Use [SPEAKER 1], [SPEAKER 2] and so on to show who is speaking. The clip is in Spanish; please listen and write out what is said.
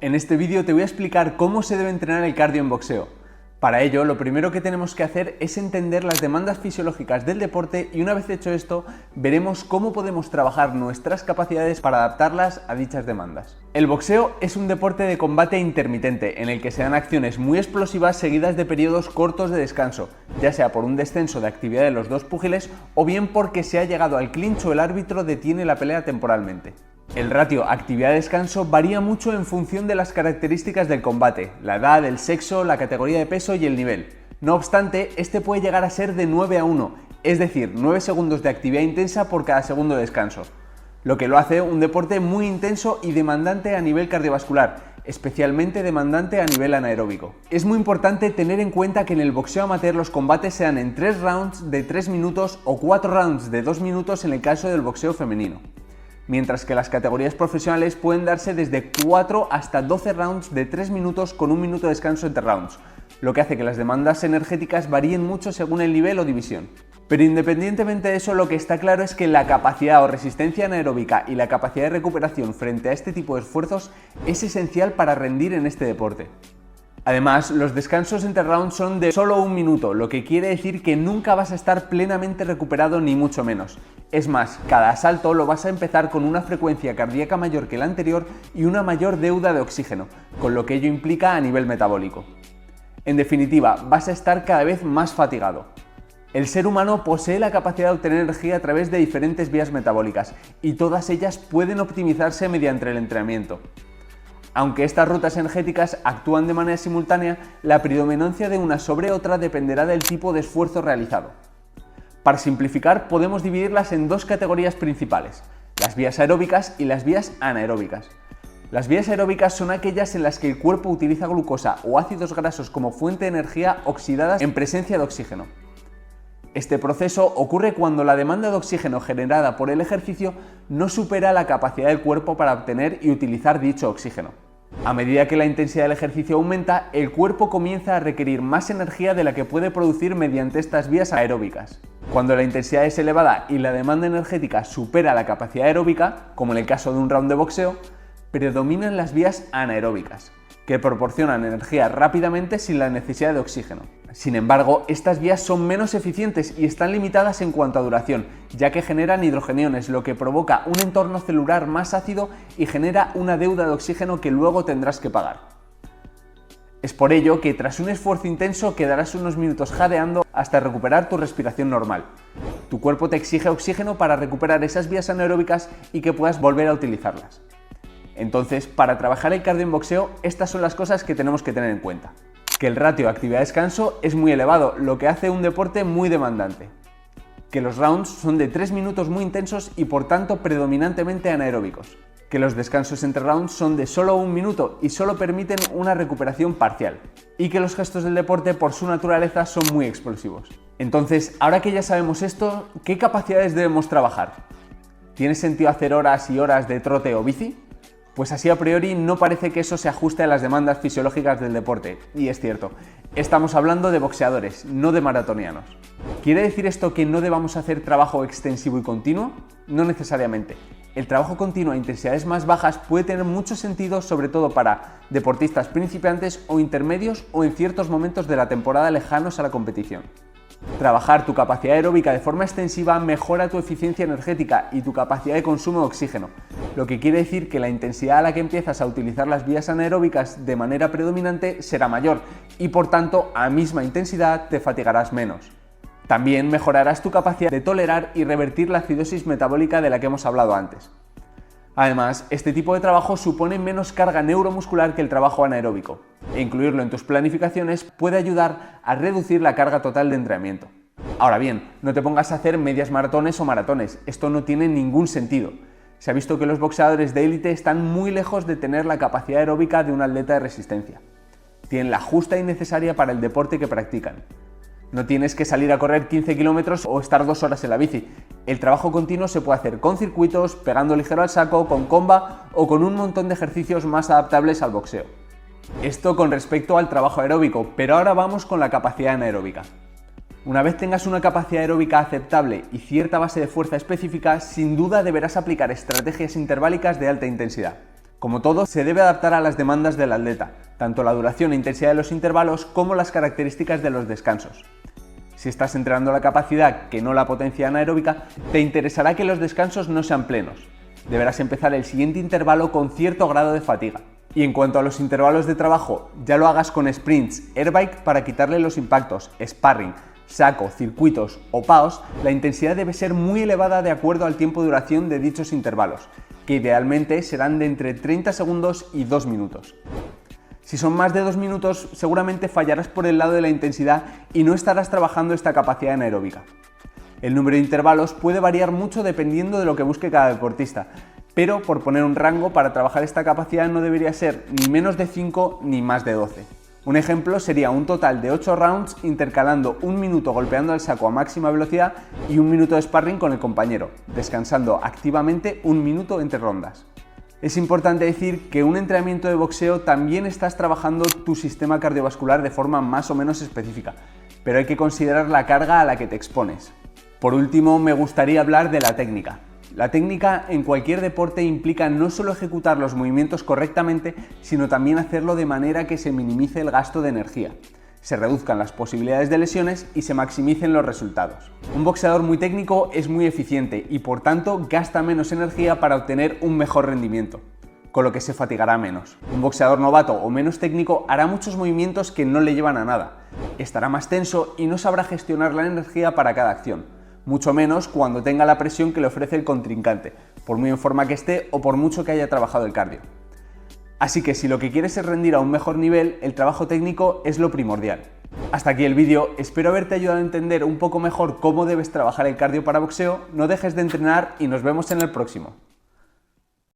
[SPEAKER 1] En este vídeo te voy a explicar cómo se debe entrenar el cardio en boxeo. Para ello, lo primero que tenemos que hacer es entender las demandas fisiológicas del deporte y una vez hecho esto, veremos cómo podemos trabajar nuestras capacidades para adaptarlas a dichas demandas. El boxeo es un deporte de combate intermitente en el que se dan acciones muy explosivas seguidas de periodos cortos de descanso, ya sea por un descenso de actividad de los dos púgiles o bien porque se ha llegado al clinch o el árbitro detiene la pelea temporalmente. El ratio actividad-descanso varía mucho en función de las características del combate, la edad, el sexo, la categoría de peso y el nivel. No obstante, este puede llegar a ser de 9 a 1, es decir, 9 segundos de actividad intensa por cada segundo de descanso, lo que lo hace un deporte muy intenso y demandante a nivel cardiovascular, especialmente demandante a nivel anaeróbico. Es muy importante tener en cuenta que en el boxeo amateur los combates se dan en 3 rounds de 3 minutos o 4 rounds de 2 minutos en el caso del boxeo femenino, mientras que las categorías profesionales pueden darse desde 4 hasta 12 rounds de 3 minutos con 1 minuto de descanso entre rounds, lo que hace que las demandas energéticas varíen mucho según el nivel o división. Pero independientemente de eso, lo que está claro es que la capacidad o resistencia anaeróbica y la capacidad de recuperación frente a este tipo de esfuerzos es esencial para rendir en este deporte. Además, los descansos entre rounds son de solo 1 minuto, lo que quiere decir que nunca vas a estar plenamente recuperado ni mucho menos. Es más, cada asalto lo vas a empezar con una frecuencia cardíaca mayor que la anterior y una mayor deuda de oxígeno, con lo que ello implica a nivel metabólico. En definitiva, vas a estar cada vez más fatigado. El ser humano posee la capacidad de obtener energía a través de diferentes vías metabólicas y todas ellas pueden optimizarse mediante el entrenamiento. Aunque estas rutas energéticas actúan de manera simultánea, la predominancia de una sobre otra dependerá del tipo de esfuerzo realizado. Para simplificar, podemos dividirlas en dos categorías principales, las vías aeróbicas y las vías anaeróbicas. Las vías aeróbicas son aquellas en las que el cuerpo utiliza glucosa o ácidos grasos como fuente de energía oxidadas en presencia de oxígeno. Este proceso ocurre cuando la demanda de oxígeno generada por el ejercicio no supera la capacidad del cuerpo para obtener y utilizar dicho oxígeno. A medida que la intensidad del ejercicio aumenta, el cuerpo comienza a requerir más energía de la que puede producir mediante estas vías aeróbicas. Cuando la intensidad es elevada y la demanda energética supera la capacidad aeróbica, como en el caso de un round de boxeo, predominan las vías anaeróbicas, que proporcionan energía rápidamente sin la necesidad de oxígeno. Sin embargo, estas vías son menos eficientes y están limitadas en cuanto a duración, ya que generan hidrogeniones, lo que provoca un entorno celular más ácido y genera una deuda de oxígeno que luego tendrás que pagar. Es por ello que tras un esfuerzo intenso quedarás unos minutos jadeando hasta recuperar tu respiración normal. Tu cuerpo te exige oxígeno para recuperar esas vías anaeróbicas y que puedas volver a utilizarlas. Entonces, para trabajar el cardio en boxeo, estas son las cosas que tenemos que tener en cuenta. Que el ratio actividad-descanso es muy elevado, lo que hace un deporte muy demandante. Que los rounds son de 3 minutos muy intensos y por tanto predominantemente anaeróbicos. Que los descansos entre rounds son de solo 1 minuto y solo permiten una recuperación parcial. Y que los gestos del deporte por su naturaleza son muy explosivos. Entonces, ahora que ya sabemos esto, ¿qué capacidades debemos trabajar? ¿Tiene sentido hacer horas y horas de trote o bici? Pues así a priori no parece que eso se ajuste a las demandas fisiológicas del deporte, y es cierto, estamos hablando de boxeadores, no de maratonianos. ¿Quiere decir esto que no debamos hacer trabajo extensivo y continuo? No necesariamente. El trabajo continuo a intensidades más bajas puede tener mucho sentido, sobre todo para deportistas principiantes o intermedios o en ciertos momentos de la temporada lejanos a la competición. Trabajar tu capacidad aeróbica de forma extensiva mejora tu eficiencia energética y tu capacidad de consumo de oxígeno, lo que quiere decir que la intensidad a la que empiezas a utilizar las vías anaeróbicas de manera predominante será mayor y por tanto a misma intensidad te fatigarás menos. También mejorarás tu capacidad de tolerar y revertir la acidosis metabólica de la que hemos hablado antes. Además, este tipo de trabajo supone menos carga neuromuscular que el trabajo anaeróbico, e incluirlo en tus planificaciones puede ayudar a reducir la carga total de entrenamiento. Ahora bien, no te pongas a hacer medias maratones o maratones, esto no tiene ningún sentido. Se ha visto que los boxeadores de élite están muy lejos de tener la capacidad aeróbica de un atleta de resistencia. Tienen la justa y necesaria para el deporte que practican. No tienes que salir a correr 15 kilómetros o estar 2 horas en la bici. El trabajo continuo se puede hacer con circuitos, pegando ligero al saco, con comba o con un montón de ejercicios más adaptables al boxeo. Esto con respecto al trabajo aeróbico, pero ahora vamos con la capacidad anaeróbica. Una vez tengas una capacidad aeróbica aceptable y cierta base de fuerza específica, sin duda deberás aplicar estrategias interválicas de alta intensidad. Como todo, se debe adaptar a las demandas del atleta, tanto la duración e intensidad de los intervalos como las características de los descansos. Si estás entrenando la capacidad que no la potencia anaeróbica, te interesará que los descansos no sean plenos. Deberás empezar el siguiente intervalo con cierto grado de fatiga. Y en cuanto a los intervalos de trabajo, ya lo hagas con sprints, airbike para quitarle los impactos, sparring, saco, circuitos o PAOs, la intensidad debe ser muy elevada de acuerdo al tiempo de duración de dichos intervalos, que idealmente serán de entre 30 segundos y 2 minutos. Si son más de 2 minutos, seguramente fallarás por el lado de la intensidad y no estarás trabajando esta capacidad anaeróbica. El número de intervalos puede variar mucho dependiendo de lo que busque cada deportista, pero por poner un rango, para trabajar esta capacidad no debería ser ni menos de 5 ni más de 12. Un ejemplo sería un total de 8 rounds intercalando 1 minuto golpeando al saco a máxima velocidad y 1 minuto de sparring con el compañero, descansando activamente 1 minuto entre rondas. Es importante decir que en un entrenamiento de boxeo también estás trabajando tu sistema cardiovascular de forma más o menos específica, pero hay que considerar la carga a la que te expones. Por último, me gustaría hablar de la técnica. La técnica en cualquier deporte implica no solo ejecutar los movimientos correctamente, sino también hacerlo de manera que se minimice el gasto de energía, se reduzcan las posibilidades de lesiones y se maximicen los resultados. Un boxeador muy técnico es muy eficiente y por tanto gasta menos energía para obtener un mejor rendimiento, con lo que se fatigará menos. Un boxeador novato o menos técnico hará muchos movimientos que no le llevan a nada, estará más tenso y no sabrá gestionar la energía para cada acción, mucho menos cuando tenga la presión que le ofrece el contrincante, por muy en forma que esté o por mucho que haya trabajado el cardio. Así que si lo que quieres es rendir a un mejor nivel, el trabajo técnico es lo primordial. Hasta aquí el vídeo, espero haberte ayudado a entender un poco mejor cómo debes trabajar el cardio para boxeo. No dejes de entrenar y nos vemos en el próximo.